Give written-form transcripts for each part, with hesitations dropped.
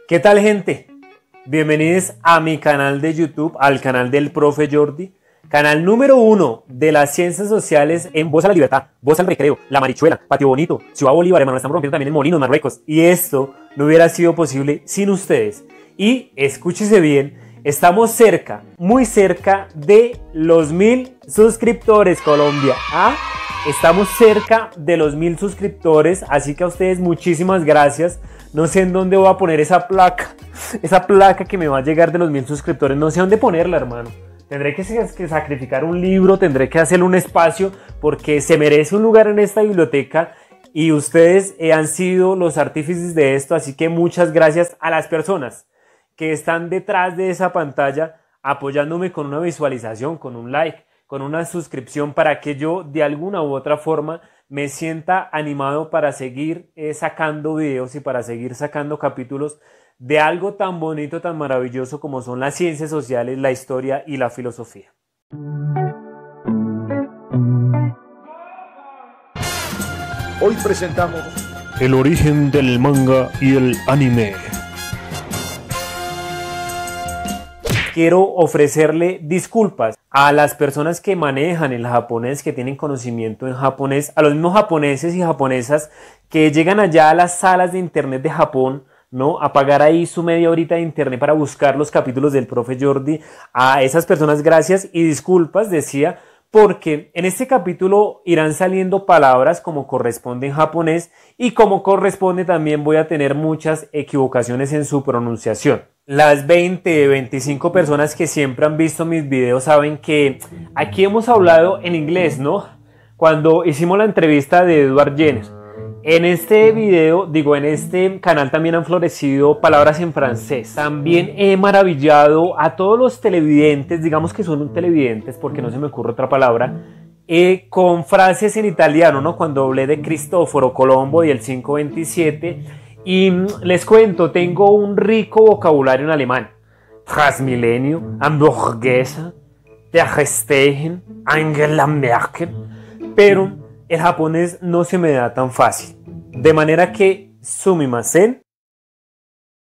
¿Qué tal, gente? Bienvenidos a mi canal de YouTube, al canal del Profe Jordi, canal número 1 de las ciencias sociales en Voz a la Libertad, Voz al Recreo, La Marichuela, Patio Bonito, Ciudad Bolívar, hermano, estamos rompiendo también en Molinos, Marruecos. Y esto no hubiera sido posible sin ustedes. Y escúchese bien, estamos cerca, muy cerca de los 1000 suscriptores, Colombia. Estamos cerca de los 1000 suscriptores, así que a ustedes muchísimas gracias. No sé en dónde voy a poner esa placa que me va a llegar de los 1000 suscriptores. No sé dónde ponerla, hermano. Tendré que sacrificar un libro, tendré que hacerle un espacio, porque se merece un lugar en esta biblioteca y ustedes han sido los artífices de esto, así que muchas gracias a las personas que están detrás de esa pantalla apoyándome con una visualización, con un like, con una suscripción, para que yo de alguna u otra forma me sienta animado para seguir sacando videos y para seguir sacando capítulos de algo tan bonito, tan maravilloso como son las ciencias sociales, la historia y la filosofía. Hoy presentamos el origen del manga y el anime. Quiero ofrecerle disculpas a las personas que manejan el japonés, que tienen conocimiento en japonés, a los mismos japoneses y japonesas que llegan allá a las salas de internet de Japón, ¿no? A pagar ahí su media horita de internet para buscar los capítulos del Profe Jordi. A esas personas gracias y disculpas, decía, porque en este capítulo irán saliendo palabras como corresponde en japonés y como corresponde también voy a tener muchas equivocaciones en su pronunciación. Las 20, 25 personas que siempre han visto mis videos saben que aquí hemos hablado en inglés, ¿no? Cuando hicimos la entrevista de Edward Jenner. En este video, en este canal también han florecido palabras en francés. También he maravillado a todos los televidentes, digamos que son televidentes porque no se me ocurre otra palabra, con frases en italiano, ¿no? Cuando hablé de Cristoforo Colombo y el 527. Y les cuento, tengo un rico vocabulario en alemán. Transmilenio, hamburguesa, Verstehen, Angela Merkel. Pero el japonés no se me da tan fácil. De manera que sumimasen.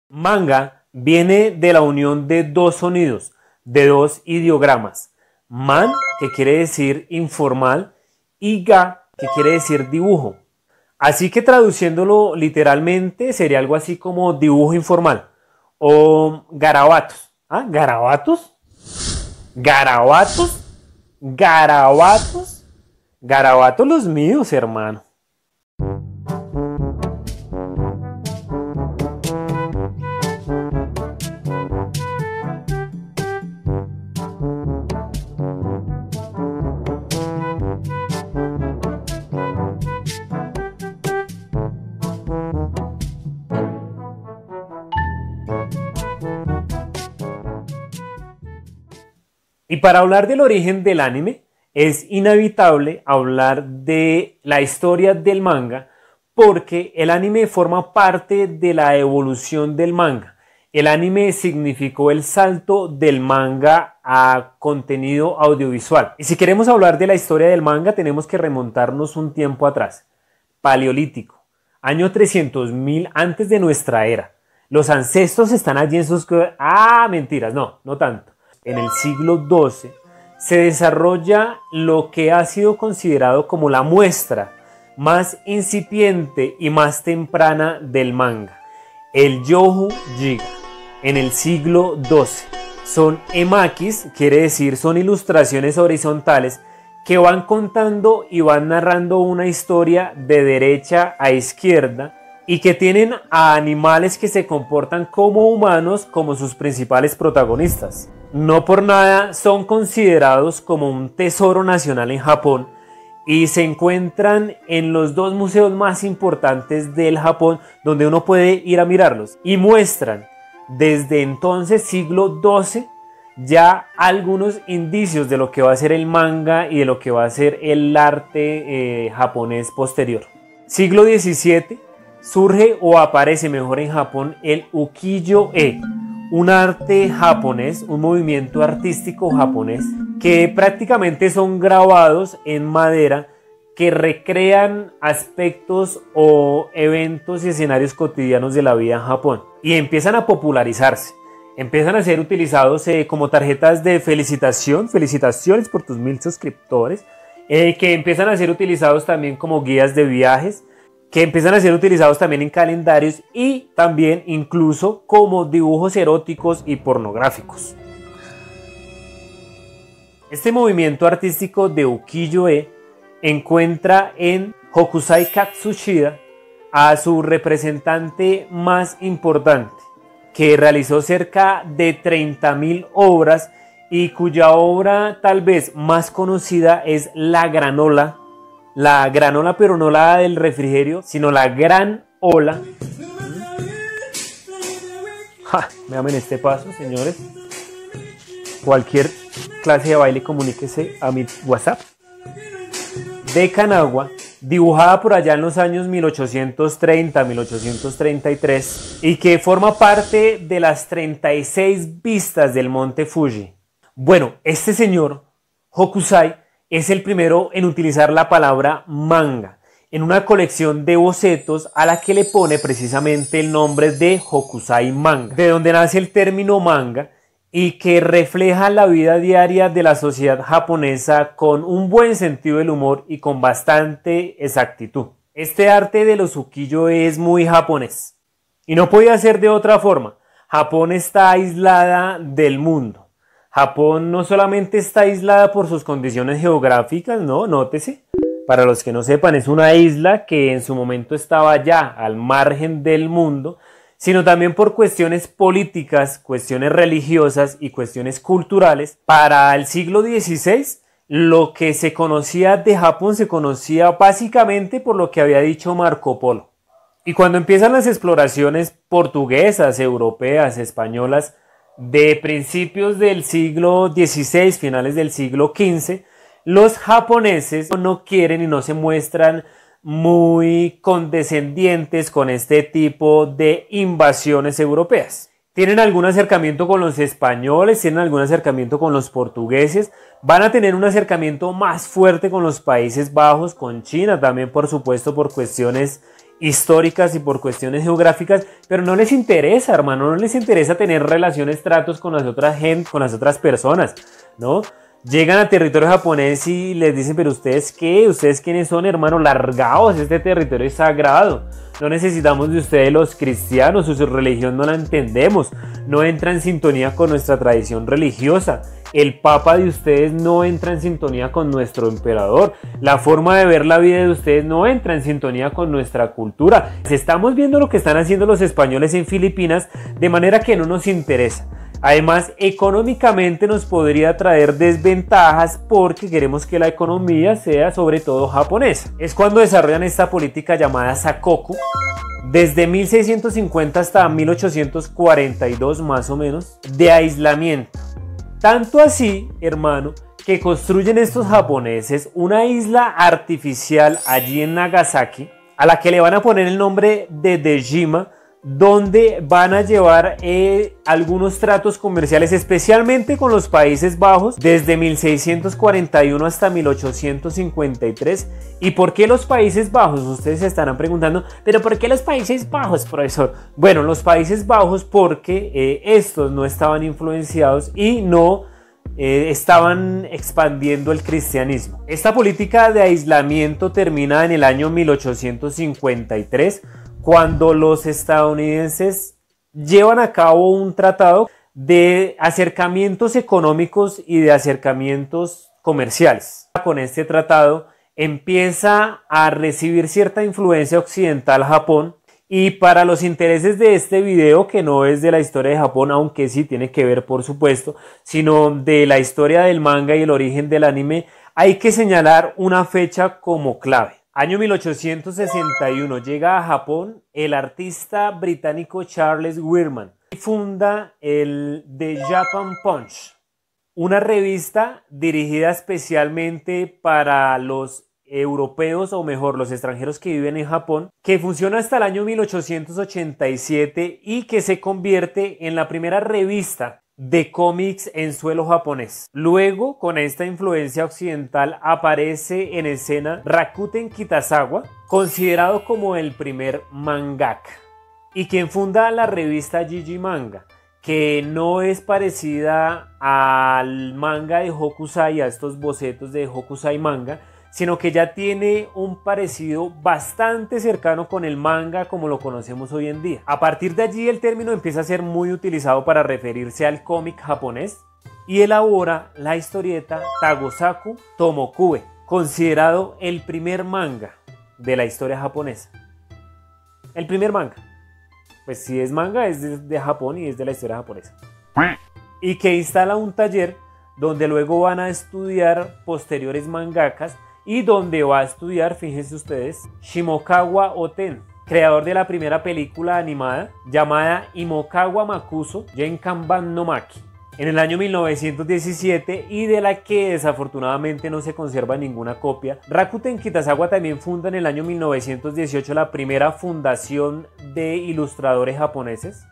Manga viene de la unión de dos sonidos, de dos ideogramas. Man, que quiere decir informal, y ga, que quiere decir dibujo. Así que traduciéndolo literalmente sería algo así como dibujo informal o garabatos. ¿Garabatos? ¿Garabatos? ¿Garabatos? Garabatos los míos, hermano. Y para hablar del origen del anime, es inevitable hablar de la historia del manga, porque el anime forma parte de la evolución del manga. El anime significó el salto del manga a contenido audiovisual. Y si queremos hablar de la historia del manga, tenemos que remontarnos un tiempo atrás. Paleolítico, año 300.000 antes de nuestra era. Los ancestros están allí en sus... mentiras, no tanto. En el siglo XII se desarrolla lo que ha sido considerado como la muestra más incipiente y más temprana del manga, el Youjo Giga. En el siglo XII son emakis, quiere decir son ilustraciones horizontales que van contando y van narrando una historia de derecha a izquierda y que tienen a animales que se comportan como humanos como sus principales protagonistas. No por nada son considerados como un tesoro nacional en Japón y se encuentran en los dos museos más importantes del Japón donde uno puede ir a mirarlos y muestran desde entonces, siglo XII, ya algunos indicios de lo que va a ser el manga y de lo que va a ser el arte japonés posterior. Siglo XVII surge o aparece mejor en Japón el ukiyo-e, un arte japonés, un movimiento artístico japonés que prácticamente son grabados en madera que recrean aspectos o eventos y escenarios cotidianos de la vida en Japón y empiezan a popularizarse. Empiezan a ser utilizados como tarjetas de felicitación, felicitaciones por tus 1000 suscriptores, que empiezan a ser utilizados también como guías de viajes, que empiezan a ser utilizados también en calendarios y también incluso como dibujos eróticos y pornográficos. Este movimiento artístico de ukiyo-e encuentra en Hokusai Katsushida a su representante más importante, que realizó cerca de 30.000 obras y cuya obra tal vez más conocida es la granola pero no la del refrigerio, sino la gran ola. Me amen este paso, señores. Cualquier clase de baile, comuníquese a mi WhatsApp. De Kanagawa, dibujada por allá en los años 1830-1833 y que forma parte de las 36 vistas del monte Fuji. Bueno, este señor, Hokusai, es el primero en utilizar la palabra manga en una colección de bocetos a la que le pone precisamente el nombre de Hokusai Manga, de donde nace el término manga y que refleja la vida diaria de la sociedad japonesa con un buen sentido del humor y con bastante exactitud. Este arte de los ukiyo-e es muy japonés y no podía ser de otra forma. Japón está aislada del mundo. Japón no solamente está aislada por sus condiciones geográficas, no, nótese. Para los que no sepan, es una isla que en su momento estaba ya al margen del mundo, sino también por cuestiones políticas, cuestiones religiosas y cuestiones culturales. Para el siglo XVI, lo que se conocía de Japón se conocía básicamente por lo que había dicho Marco Polo. Y cuando empiezan las exploraciones portuguesas, europeas, españolas, de principios del siglo XVI, finales del siglo XV, los japoneses no quieren y no se muestran muy condescendientes con este tipo de invasiones europeas. Tienen algún acercamiento con los españoles, tienen algún acercamiento con los portugueses, van a tener un acercamiento más fuerte con los Países Bajos, con China también, por supuesto, por cuestiones históricas y por cuestiones geográficas, pero no les interesa, hermano, no les interesa tener relaciones, tratos con las otras gente, con las otras personas, ¿no? Llegan a territorio japonés y les dicen, pero ¿ustedes qué? ¿Ustedes quiénes son, hermano? Largaos, este territorio es sagrado. No necesitamos de ustedes los cristianos, su religión no la entendemos. No entra en sintonía con nuestra tradición religiosa. El papa de ustedes no entra en sintonía con nuestro emperador. La forma de ver la vida de ustedes no entra en sintonía con nuestra cultura. Estamos viendo lo que están haciendo los españoles en Filipinas, de manera que no nos interesa. Además, económicamente nos podría traer desventajas porque queremos que la economía sea sobre todo japonesa. Es cuando desarrollan esta política llamada Sakoku, desde 1650 hasta 1842 más o menos, de aislamiento. Tanto así, hermano, que construyen estos japoneses una isla artificial allí en Nagasaki, a la que le van a poner el nombre de Dejima, donde van a llevar algunos tratos comerciales, especialmente con los Países Bajos, desde 1641 hasta 1853. ¿Y por qué los Países Bajos? Ustedes se estarán preguntando, ¿pero por qué los Países Bajos, profesor? Bueno, los Países Bajos porque estos no estaban influenciados y no estaban expandiendo el cristianismo. Esta política de aislamiento termina en el año 1853, cuando los estadounidenses llevan a cabo un tratado de acercamientos económicos y de acercamientos comerciales. Con este tratado empieza a recibir cierta influencia occidental Japón, y para los intereses de este video, que no es de la historia de Japón, aunque sí tiene que ver por supuesto, sino de la historia del manga y el origen del anime, hay que señalar una fecha como clave. Año 1861, llega a Japón el artista británico Charles Wirman y funda el The Japan Punch, una revista dirigida especialmente para los europeos, o mejor, los extranjeros que viven en Japón, que funciona hasta el año 1887 y que se convierte en la primera revista de cómics en suelo japonés. Luego, con esta influencia occidental, aparece en escena Rakuten Kitazawa, considerado como el primer mangaka, y quien funda la revista Jiji Manga, que no es parecida al manga de Hokusai, a estos bocetos de Hokusai manga, sino que ya tiene un parecido bastante cercano con el manga como lo conocemos hoy en día. A partir de allí el término empieza a ser muy utilizado para referirse al cómic japonés y elabora la historieta Tagosaku Tomokube, considerado el primer manga de la historia japonesa. El primer manga. Pues si es manga es de Japón y es de la historia japonesa. Y que instala un taller donde luego van a estudiar posteriores mangakas y donde va a estudiar, fíjense ustedes, Shimokawa Oten, creador de la primera película animada llamada Imokawa Makuso Genkanban no Maki, en el año 1917 y de la que desafortunadamente no se conserva ninguna copia. Rakuten Kitazawa también funda en el año 1918 la primera fundación de ilustradores japoneses,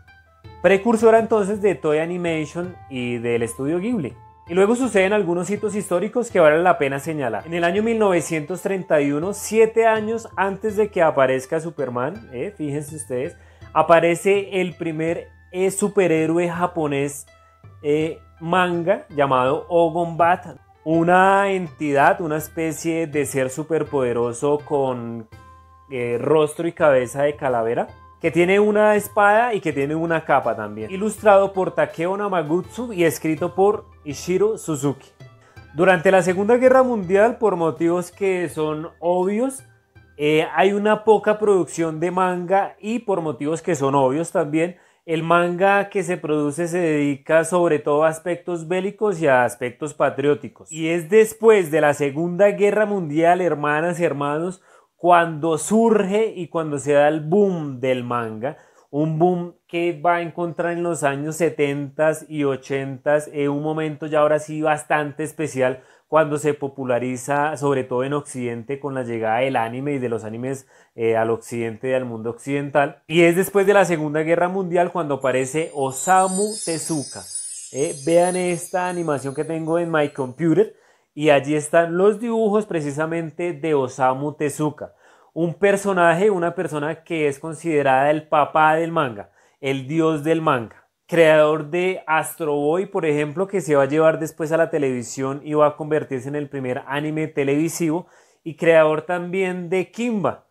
precursora entonces de Toei Animation y del estudio Ghibli. Y luego suceden algunos hitos históricos que valen la pena señalar. En el año 1931, 7 años antes de que aparezca Superman, fíjense ustedes, aparece el primer superhéroe japonés manga llamado Ogon Bat, una entidad, una especie de ser superpoderoso con rostro y cabeza de calavera, que tiene una espada y que tiene una capa también, ilustrado por Takeo Namagutsu y escrito por Ishiro Suzuki. Durante la Segunda Guerra Mundial, por motivos que son obvios, hay una poca producción de manga y por motivos que son obvios también, el manga que se produce se dedica sobre todo a aspectos bélicos y a aspectos patrióticos. Y es después de la Segunda Guerra Mundial, hermanas y hermanos, cuando surge y cuando se da el boom del manga, un boom que va a encontrar en los años 70 y 80, un momento ya ahora sí bastante especial, cuando se populariza sobre todo en Occidente con la llegada del anime y de los animes al occidente y al mundo occidental. Y es después de la Segunda Guerra Mundial cuando aparece Osamu Tezuka. Vean esta animación que tengo en My Computer. Y allí están los dibujos precisamente de Osamu Tezuka, un personaje, una persona que es considerada el papá del manga, el dios del manga, creador de Astro Boy, por ejemplo, que se va a llevar después a la televisión y va a convertirse en el primer anime televisivo, y creador también de Kimba,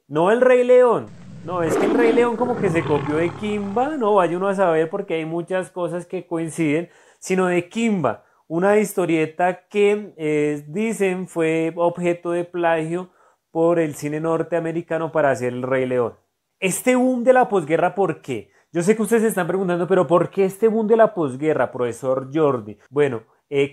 no el Rey León. No, es que el Rey León como que se copió de Kimba, no vaya uno a saber porque hay muchas cosas que coinciden, sino de Kimba, una historieta que dicen fue objeto de plagio por el cine norteamericano para hacer el Rey León. Este boom de la posguerra, ¿por qué? Yo sé que ustedes se están preguntando, pero ¿por qué este boom de la posguerra, profesor Jordi? Bueno,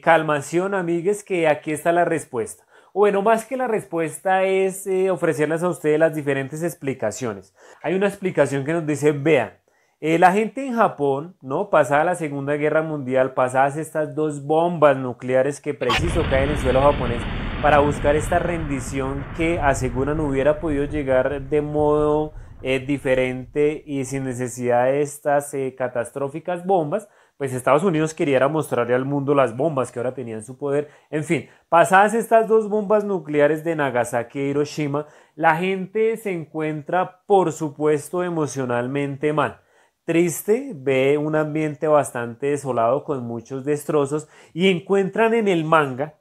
calmación, amigues, que aquí está la respuesta. Bueno, más que la respuesta es ofrecerles a ustedes las diferentes explicaciones. Hay una explicación que nos dice, vean, la gente en Japón, ¿no? Pasada la Segunda Guerra Mundial, pasadas estas dos bombas nucleares que preciso caen en el suelo japonés para buscar esta rendición que aseguran hubiera podido llegar de modo diferente y sin necesidad de estas catastróficas bombas, pues Estados Unidos quería mostrarle al mundo las bombas que ahora tenían en su poder. En fin, pasadas estas dos bombas nucleares de Nagasaki e Hiroshima, la gente se encuentra, por supuesto, emocionalmente mal. Triste, ve un ambiente bastante desolado con muchos destrozos y encuentran en el manga,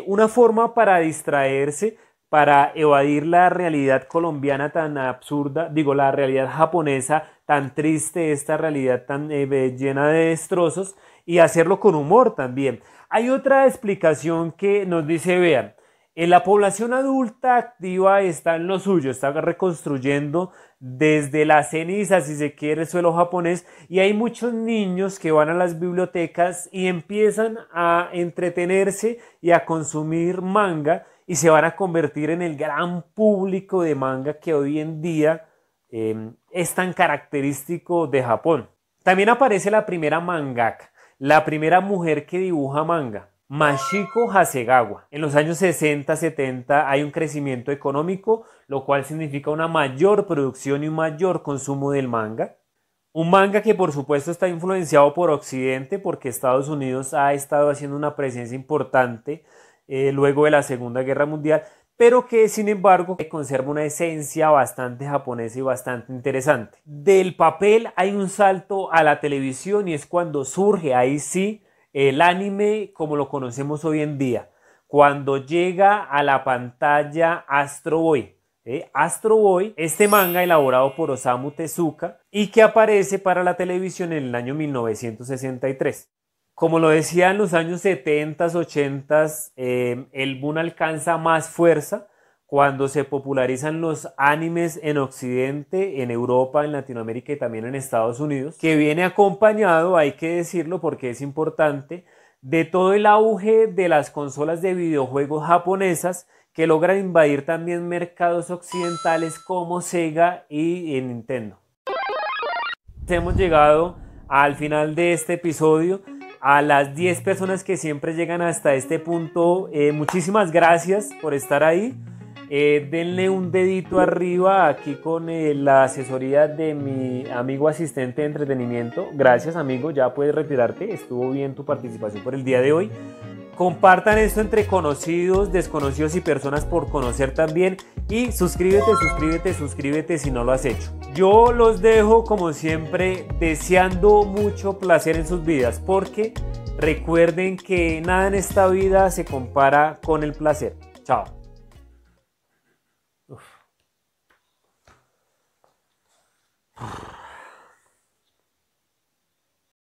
una forma para distraerse, para evadir la realidad colombiana tan absurda, la realidad japonesa tan triste, esta realidad tan llena de destrozos, y hacerlo con humor también. Hay otra explicación que nos dice, vean, la población adulta activa está en lo suyo, está reconstruyendo desde las cenizas, si se quiere, el suelo japonés, y hay muchos niños que van a las bibliotecas y empiezan a entretenerse y a consumir manga y se van a convertir en el gran público de manga que hoy en día es tan característico de Japón. También aparece la primera mangaka, la primera mujer que dibuja manga. Mashiko Hasegawa. En los años 60-70 hay un crecimiento económico, lo cual significa una mayor producción y un mayor consumo del manga. Un manga que por supuesto está influenciado por Occidente, porque Estados Unidos ha estado haciendo una presencia importante luego de la Segunda Guerra Mundial, pero que sin embargo conserva una esencia bastante japonesa y bastante interesante. Del papel hay un salto a la televisión y es cuando surge ahí sí el anime como lo conocemos hoy en día, cuando llega a la pantalla Astro Boy. Astro Boy, este manga elaborado por Osamu Tezuka y que aparece para la televisión en el año 1963. Como lo decía en los años 70s, 80s, el boom alcanza más fuerza cuando se popularizan los animes en Occidente, en Europa, en Latinoamérica y también en Estados Unidos, que viene acompañado, hay que decirlo porque es importante, de todo el auge de las consolas de videojuegos japonesas que logran invadir también mercados occidentales como Sega y Nintendo. Hemos llegado al final de este episodio. A las 10 personas que siempre llegan hasta este punto, muchísimas gracias por estar ahí. Denle un dedito arriba aquí con la asesoría de mi amigo asistente de entretenimiento. Gracias, amigo, ya puedes retirarte. Estuvo bien tu participación por el día de hoy. Compartan esto entre conocidos, desconocidos y personas por conocer también. Y suscríbete si no lo has hecho. Yo los dejo como siempre deseando mucho placer en sus vidas, porque recuerden que nada en esta vida se compara con el placer. Chao. Uf.